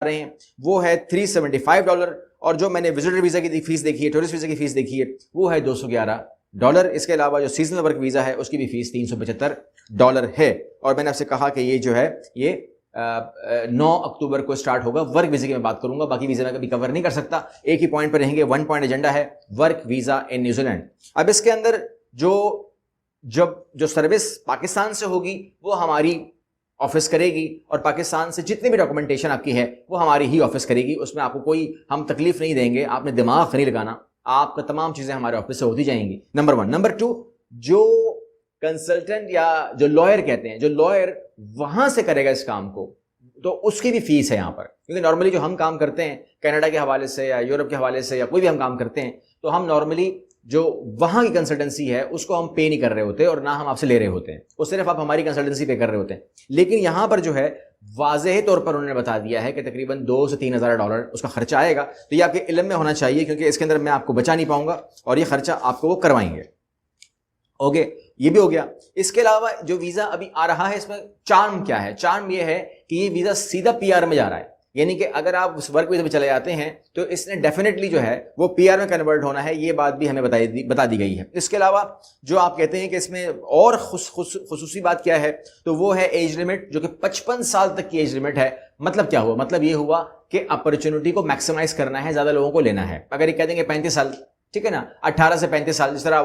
रहे हैं वो है $375, और जो मैंने विजिटर वीज़ा की फीस देखी है, टूरिस्ट वीज़ा की फीस देखी है, वो है $211। इसके अलावा जो सीजनल वर्क वीज़ा है उसकी भी फीस $375 है। और मैंने आपसे कहा कि ये जो है ये 9 अक्टूबर को स्टार्ट होगा। वर्क वीज़ा की मैं बात करूंगा, बाकी वीज़ा मैं कभी कवर नहीं कर सकता, एक ही पॉइंट पर रहेंगे। 1 पॉइंट एजेंडा है वर्क वीज़ा इन न्यूजीलैंड। अब इसके अंदर जो सर्विस पाकिस्तान से होगी वो हमारी ऑफिस करेगी, और पाकिस्तान से जितनी भी डॉक्यूमेंटेशन आपकी है वो हमारी ही ऑफिस करेगी। उसमें आपको कोई हम तकलीफ नहीं देंगे, आपने दिमाग नहीं लगाना, आपका तमाम चीज़ें हमारे ऑफिस से होती जाएंगी। नंबर 1। नंबर 2, जो कंसल्टेंट या जो लॉयर कहते हैं, जो लॉयर वहां से करेगा इस काम को, तो उसकी भी फीस है यहाँ पर। क्योंकि नॉर्मली जो हम काम करते हैं कनाडा के हवाले से या यूरोप के हवाले से या कोई भी हम काम करते हैं, तो हम नॉर्मली जो वहां की कंसल्टेंसी है उसको हम पे नहीं कर रहे होते, और ना हम आपसे ले रहे होते हैं, वो सिर्फ आप हमारी कंसल्टेंसी पे कर रहे होते हैं। लेकिन यहां पर जो है वाज़ेह तौर पर उन्होंने बता दिया है कि तकरीबन $2,000 से $3,000 उसका खर्चा आएगा। तो ये आपके इल्म में होना चाहिए, क्योंकि इसके अंदर मैं आपको बचा नहीं पाऊंगा और ये खर्चा आपको वो करवाएंगे। ओके, ये भी हो गया। इसके अलावा जो वीजा अभी आ रहा है इसमें चार्म क्या है? चार्म ये है कि ये वीजा सीधा पीआर में जा रहा है, यानी कि अगर आप उस वर्क वीजा पे चले जाते हैं तो इसने डेफिनेटली जो है वो पीआर में कन्वर्ट होना है। ये बात भी हमें बता दी गई है। इसके अलावा जो आप कहते हैं कि इसमें और खुसूसी बात क्या है, तो वो है एज लिमिट, जो कि 55 साल तक की एज लिमिट है। मतलब क्या हुआ? मतलब ये हुआ कि अपॉर्चुनिटी को मैक्सिमाइज करना है, ज्यादा लोगों को लेना है। अगर ये कह देंगे 35 साल, ठीक है ना, 18 से 35 साल, जिस तरह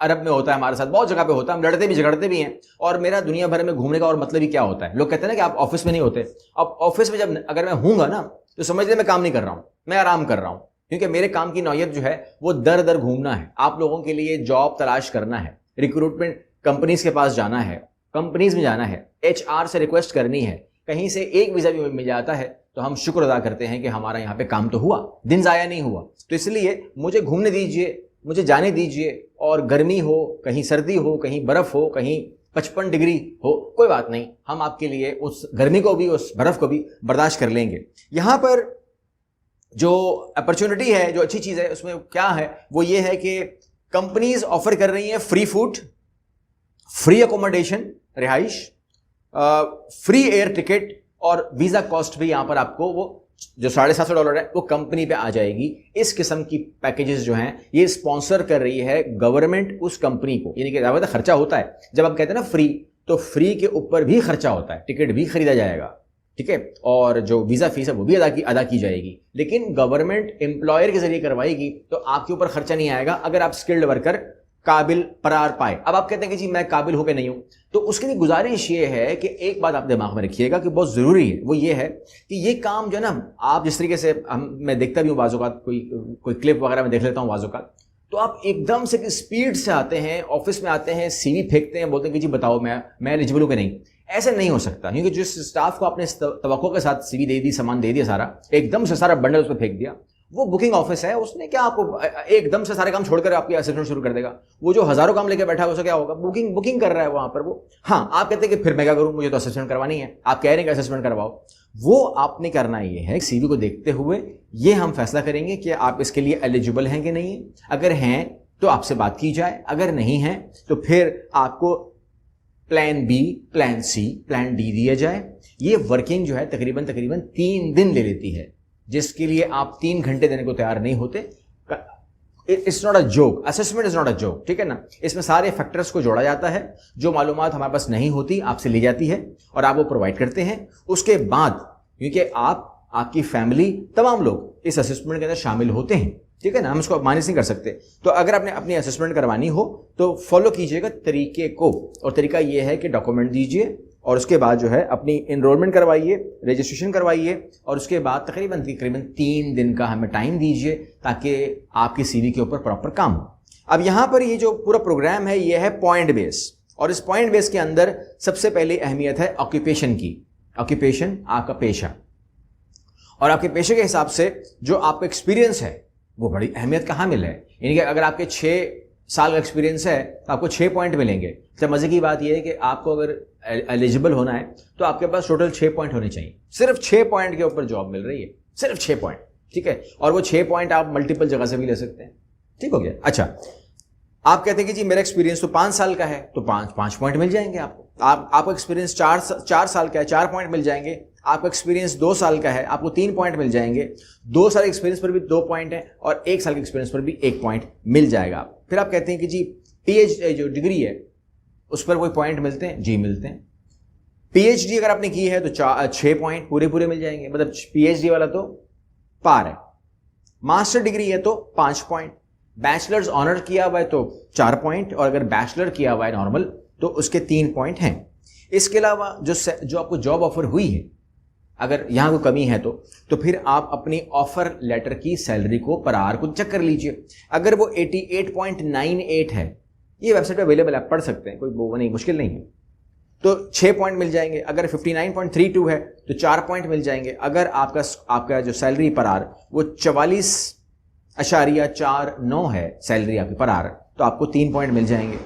अरब में होता है, हमारे साथ बहुत जगह पे होता है, हम लड़ते भी झगड़ते भी हैं। और मेरा दुनिया भर में घूमने का और मतलब ही क्या होता है? लोग कहते हैं ना कि आप ऑफिस में नहीं होते। अब ऑफिस में जब अगर मैं हूंगा ना तो समझ ले मैं काम नहीं कर रहा हूं, मैं आराम कर रहा हूं, क्योंकि मेरे काम की नौयत जो है वो दर दर घूमना है, आप लोगों के लिए जॉब तलाश करना है, रिक्रूटमेंट कंपनीज के पास जाना है, कंपनीज में जाना है, HR से रिक्वेस्ट करनी है। कहीं से एक वीजा भी मिल जाता है तो हम शुक्र अदा करते हैं कि हमारा यहाँ पे काम तो हुआ, दिन जाया नहीं हुआ। तो इसलिए मुझे घूमने दीजिए, मुझे जाने दीजिए, और गर्मी हो, कहीं सर्दी हो, कहीं बर्फ हो, कहीं 55 डिग्री हो, कोई बात नहीं, हम आपके लिए उस गर्मी को भी, उस बर्फ को भी बर्दाश्त कर लेंगे। यहां पर जो अपॉर्चुनिटी है, जो अच्छी चीज है उसमें क्या है, वो ये है कि कंपनीज ऑफर कर रही हैं फ्री फूड, फ्री अकोमोडेशन, रिहाइश, फ्री एयर टिकट, और वीजा कॉस्ट भी यहां पर आपको वो जो $750 है वो कंपनी पे आ जाएगी। इस किस्म की पैकेजेस जो हैं ये स्पॉन्सर कर रही है गवर्नमेंट उस कंपनी को, यानी कि ज्यादा खर्चा होता है। जब आप कहते हैं ना फ्री, तो फ्री के ऊपर भी खर्चा होता है, टिकट भी खरीदा जाएगा, ठीक है, और जो वीजा फीस है वो भी अदा की जाएगी। लेकिन गवर्नमेंट एम्प्लॉयर के जरिए करवाएगी तो आपके ऊपर खर्चा नहीं आएगा अगर आप स्किल्ड वर्कर काबिल करार पाए। अब आप कहते हैं कि जी मैं काबिल होकर नहीं हूं, तो उसके लिए गुजारिश ये है कि एक बात आप दिमाग में रखिएगा कि बहुत जरूरी है, वो ये है कि ये काम जो है ना, आप जिस तरीके से मैं देखता भी हूँ बाज़-औक़ात, कोई क्लिप वगैरह में देख लेता हूँ बाज़-औक़ात, तो आप एकदम से स्पीड से आते हैं, ऑफिस में आते हैं, CV फेंकते हैं, बोलते हैं कि जी बताओ मैं एलिजिबल हूं कि नहीं। ऐसे नहीं हो सकता, क्योंकि जिस स्टाफ को आपने तवक्को के साथ CV दे दी, सामान दे दिया, सारा एकदम से सारा बंडल उस पर फेंक दिया, वो बुकिंग ऑफिस है, उसने क्या आपको एकदम से सारे काम छोड़कर आपकी असेसमेंट शुरू कर देगा? वो जो हजारों काम लेके बैठा है उसका क्या होगा? बुकिंग कर रहा है वहां पर वो। हाँ, आप कहते हैं कि फिर मैं क्या करूं, मुझे तो असेसमेंट करवानी है, आप कह रहे हैं कि असेसमेंट करवाओ। वो आपने करना ये है, CV को देखते हुए ये हम फैसला करेंगे कि आप इसके लिए एलिजिबल हैं कि नहीं। अगर हैं तो आपसे बात की जाए, अगर नहीं है तो फिर आपको plan B, plan C, plan D दिया जाए। ये वर्किंग जो है तकरीबन 3 दिन ले लेती है, जिसके लिए आप 3 घंटे देने को तैयार नहीं होते। It's not a joke, assessment is not a joke, ठीक है ना। इसमें सारे फैक्टर्स को जोड़ा जाता है, जो मालूमात हमारे पास नहीं होती आपसे ली जाती है और आप वो प्रोवाइड करते हैं। उसके बाद क्योंकि आपकी फैमिली, तमाम लोग इस असेसमेंट के अंदर शामिल होते हैं, ठीक है ना, हम इसको माइनस नहीं कर सकते। तो अगर आपने अपनी असेसमेंट करवानी हो तो फॉलो कीजिएगा तरीके को, और तरीका ये है कि डॉक्यूमेंट दीजिए और उसके बाद जो है अपनी एनरोलमेंट करवाइए, रजिस्ट्रेशन करवाइए, और उसके बाद तकरीबन 3 दिन का हमें टाइम दीजिए ताकि आपकी CV के ऊपर प्रॉपर काम हो। अब यहाँ पर ये जो पूरा प्रोग्राम है ये है पॉइंट बेस, और इस पॉइंट बेस के अंदर सबसे पहले अहमियत है ऑक्यूपेशन की। ऑक्यूपेशन आपका पेशा, और आपके पेशे के हिसाब से जो आपका एक्सपीरियंस है वो बड़ी अहमियत का हामिल है। यानी कि अगर आपके 6 साल का एक्सपीरियंस है तो आपको 6 पॉइंट मिलेंगे। तो मजे की बात यह है कि आपको अगर एलिजिबल होना है तो आपके पास टोटल 6 पॉइंट होने चाहिए। सिर्फ 6 पॉइंट के ऊपर जॉब मिल रही है, सिर्फ 6 पॉइंट, ठीक है। और वो 6 पॉइंट आप मल्टीपल जगह से भी ले सकते हैं, ठीक हो गया। अच्छा, आप कहते हैं कि जी मेरा एक्सपीरियंस तो 5 साल का है, तो 5 पॉइंट मिल जाएंगे आपको। आपका एक्सपीरियंस 4 साल का है, 4 पॉइंट मिल जाएंगे। آپ کا ایکسپیرینس 2 سال کا ہے, آپ کو 3 پوائنٹ مل جائیں گے. 2 سال ایکسپیرینس پر بھی 2 پوائنٹ ہیں اور 1 سال کے ایکسپیرینس پر بھی 1 پوائنٹ مل جائے گا. پھر آپ کہتے ہیں کہ جی پی ایچ جو ڈگری ہے اس پر کوئی پوائنٹ ملتے ہیں؟ جی ملتے ہیں. پی ایچ ڈی اگر آپ نے کی ہے تو 6 پوائنٹ پورے مل جائیں گے, مطلب پی ایچ ڈی والا تو پار ہے. ماسٹر ڈگری ہے تو 5 پوائنٹ, بیچلرز آنر کیا ہوا ہے تو 4 پوائنٹ, اور اگر بیچلر کیا ہوا ہے نارمل تو اس کے 3 پوائنٹ ہیں. اس کے علاوہ جو آپ کو جاب آفر ہوئی ہے, اگر یہاں کوئی کمی ہے تو پھر آپ اپنی آفر لیٹر کی سیلری کو پر آور کو چیک کر لیجئے. اگر وہ 88.98 ہے, یہ ویب سائٹ پہ اویلیبل ہے, آپ پڑھ سکتے ہیں, کوئی وہ نہیں, مشکل نہیں ہے, تو 6 پوائنٹ مل جائیں گے. اگر 59.32 ہے تو 4 پوائنٹ مل جائیں گے. اگر آپ کا جو سیلری پر آور وہ 44.49 ہے سیلری آپ کی پر آور, تو آپ کو 3 پوائنٹ مل جائیں گے.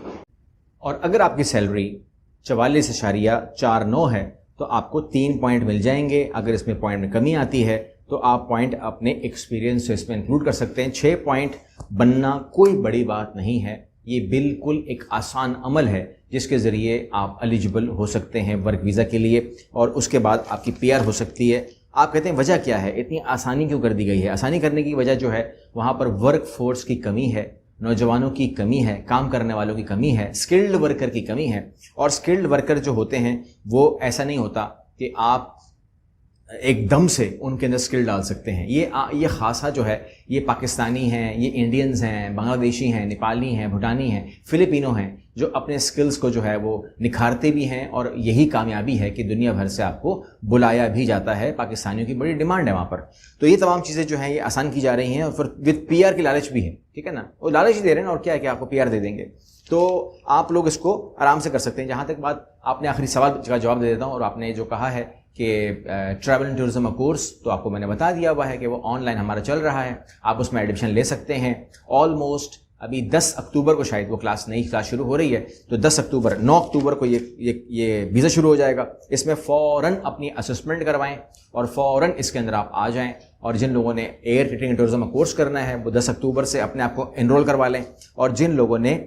اور اگر آپ کی سیلری 44.49 ہے تو آپ کو 3 پوائنٹ مل جائیں گے. اگر اس میں پوائنٹ میں کمی آتی ہے تو آپ پوائنٹ اپنے ایکسپیرینس سے اس میں انکلوڈ کر سکتے ہیں. 6 پوائنٹ بننا کوئی بڑی بات نہیں ہے, یہ بالکل ایک آسان عمل ہے جس کے ذریعے آپ ایلیجبل ہو سکتے ہیں ورک ویزا کے لیے, اور اس کے بعد آپ کی پی آر ہو سکتی ہے. آپ کہتے ہیں وجہ کیا ہے, اتنی آسانی کیوں کر دی گئی ہے؟ آسانی کرنے کی وجہ جو ہے وہاں پر ورک فورس کی کمی ہے, نوجوانوں کی کمی ہے, کام کرنے والوں کی کمی ہے, اسکلڈ ورکر کی کمی ہے. اور اسکلڈ ورکر جو ہوتے ہیں وہ ایسا نہیں ہوتا کہ آپ ایک دم سے ان کے اندر اسکل ڈال سکتے ہیں. یہ خاصا جو ہے یہ پاکستانی ہیں, یہ انڈینز ہیں, بنگلہ دیشی ہیں, نیپالی ہیں, بھوٹانی ہیں, فلپینو ہیں, جو اپنے اسکلز کو جو ہے وہ نکھارتے بھی ہیں, اور یہی کامیابی ہے کہ دنیا بھر سے آپ کو بلایا بھی جاتا ہے. پاکستانیوں کی بڑی ڈیمانڈ ہے وہاں پر. تو یہ تمام چیزیں جو ہیں یہ آسان کی جا رہی ہیں, اور پھر وتھ پی آر کی لالچ بھی ہے, ٹھیک ہے نا, وہ لالچ ہی دے رہے ہیں, اور کیا ہے کہ آپ کو پی آر دے دیں گے. تو آپ لوگ اس کو آرام سے کر سکتے ہیں. جہاں تک بات آپ نے آخری سوال کا جواب دے دیتا ہوں, اور آپ نے جو کہا ہے کہ ٹریول اینڈ ٹورزم کا کورس, تو آپ کو میں نے بتا دیا ہوا ہے کہ وہ آن لائن ہمارا چل رہا ہے, آپ اس میں ایڈمیشن لے سکتے ہیں. آلموسٹ ابھی 10 اکتوبر کو شاید وہ نئی کلاس شروع ہو رہی ہے, تو 9 اکتوبر کو یہ ویزا شروع ہو جائے گا. اس میں فوراً اپنی اسسمنٹ کروائیں اور فوراً اس کے اندر آپ آ جائیں. اور جن لوگوں نے ایئر ٹکٹنگ اینڈ ٹورزم کا کورس کرنا ہے وہ 10 اکتوبر سے اپنے آپ کو انرول کروا لیں. اور جن لوگوں نے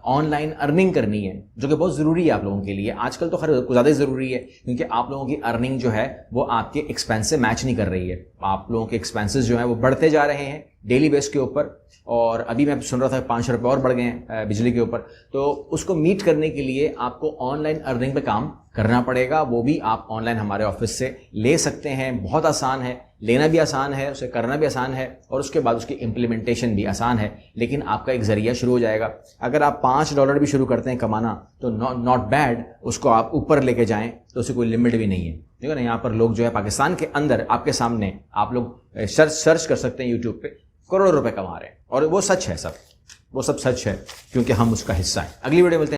آن لائن ارننگ کرنی ہے, جو کہ بہت ضروری ہے آپ لوگوں کے لیے, آج کل تو خیر زیادہ ضروری ہے, کیونکہ آپ لوگوں کی ارننگ جو ہے وہ آپ کے ایکسپینس سے میچ نہیں کر رہی ہے. آپ لوگوں کے ایکسپینسز جو ہیں وہ بڑھتے جا رہے ہیں ڈیلی بیس کے اوپر, اور ابھی میں سن رہا تھا 500 روپے اور بڑھ گئے ہیں بجلی کے اوپر. تو اس کو میٹ کرنے کے لیے آپ کو آن لائن ارننگ پہ کام کرنا پڑے گا. وہ بھی آپ آن لائن ہمارے آفس سے لے سکتے ہیں. بہت آسان ہے, لینا بھی آسان ہے, اسے کرنا بھی آسان ہے, اور اس کے بعد اس کی امپلیمنٹیشن بھی آسان ہے. لیکن آپ کا ایک ذریعہ شروع ہو جائے گا. اگر آپ $5 بھی شروع کرتے ہیں کمانا تو ناٹ بیڈ, اس کو آپ اوپر لے کے جائیں تو اسے کوئی لمٹ بھی نہیں ہے. دیکھو نا, یہاں پر لوگ جو ہے پاکستان کے اندر آپ کے سامنے, آپ لوگ سرچ کر سکتے ہیں یوٹیوب پہ, کروڑوں روپے کما رہے ہیں. اور وہ سچ ہے, وہ سب سچ ہے, کیونکہ ہم اس کا حصہ ہیں. اگلی ویڈیو ملتے ہیں.